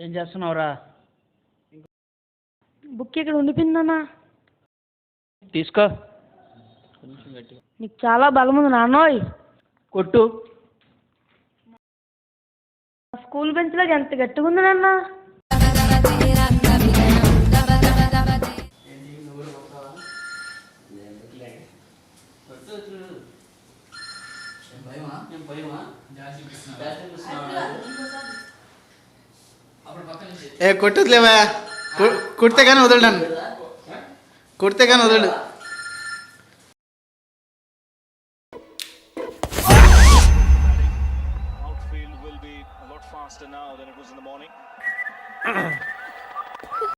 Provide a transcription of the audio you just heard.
ఏం చేస్తున్నావురా? బుక్ ఇక్కడ ఉండిపోయిందన్నా. తీసుకో. నీకు చాలా బలం ఉంది నాన్నోయ్. కొట్టు. స్కూల్ బెంచ్లో ఎంత గట్టిగా ఉంది నాన్న. కొట్టదులేవా, కుడితే కానీ వదలడు నన్ను, కుడితే కానీ వదలడు. Outfield will be a lot faster now than it was in the morning.